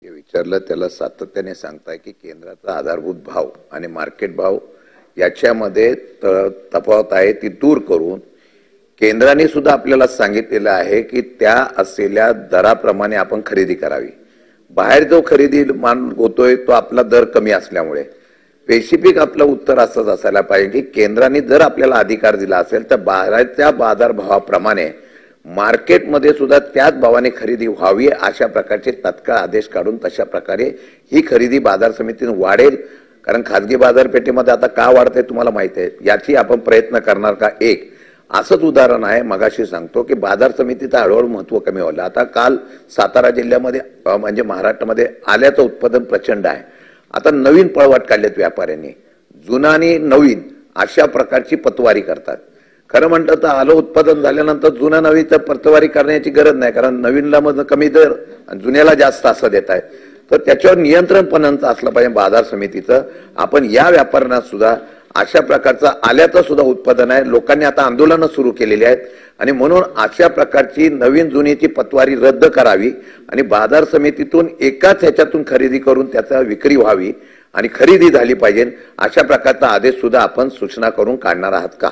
हे विचारलं त्याला सातत्याने सांगताय की केंद्राचा आधारभूत भाव आणि मार्केट भाव याच्यामध्ये तफावत आहे ती दूर करून केंद्राने सुद्धा आपल्याला सांगितलेलं आहे की त्या असलेल्या दराप्रमाणे आपण खरेदी करावी। बाहेर जो खरेदी मान होतोय तो आपला दर कमी असल्यामुळे स्पेसिफिक आपलं उत्तर असंच असायला पाहिजे की केंद्राने जर आपल्याला अधिकार दिला असेल तर बाहेरच्या बाजार भावाप्रमाणे मार्केटमध्ये सुद्धा त्याच भावाने खरेदी व्हावी अशा प्रकारचे तत्काळ आदेश काढून तशा प्रकारे ही खरेदी बाजार समितीने वाढेल। कारण खासगी बाजारपेठेमध्ये आता का वाढते तुम्हाला माहिती आहे, याची आपण प्रयत्न करणार का? एक असंच उदाहरण आहे, मगाशी सांगतो की बाजार समितीचं हळूहळू महत्व कमी होलं। आता काल सातारा जिल्ह्यामध्ये म्हणजे महाराष्ट्रामध्ये आल्याचं उत्पादन प्रचंड आहे। आता नवीन पळवाट काढलेत व्यापाऱ्यांनी, जुना आणि नवीन अशा प्रकारची पतवारी करतात। खरं म्हणतं तर आलं उत्पादन झाल्यानंतर जुना नवीन तर पतवारी करण्याची गरज नाही, कारण नवीनला मग कमी दर आणि जुन्याला जास्त असं देत आहे। तर त्याच्यावर नियंत्रण पण असलं पाहिजे बाजार समितीचं। आपण या व्यापाऱ्यांना सुद्धा अशा प्रकारचं आल्याचं सुद्धा उत्पादन आहे, लोकांनी आता आंदोलनं सुरू केलेली आहेत आणि म्हणून अशा प्रकारची नवीन जुनीची पतवारी रद्द करावी आणि बाजार समितीतून एकाच ह्याच्यातून खरेदी करून त्याचा विक्री व्हावी आणि खरेदी झाली पाहिजे अशा प्रकारचा आदेश सुद्धा आपण सूचना करून काढणार आहात का?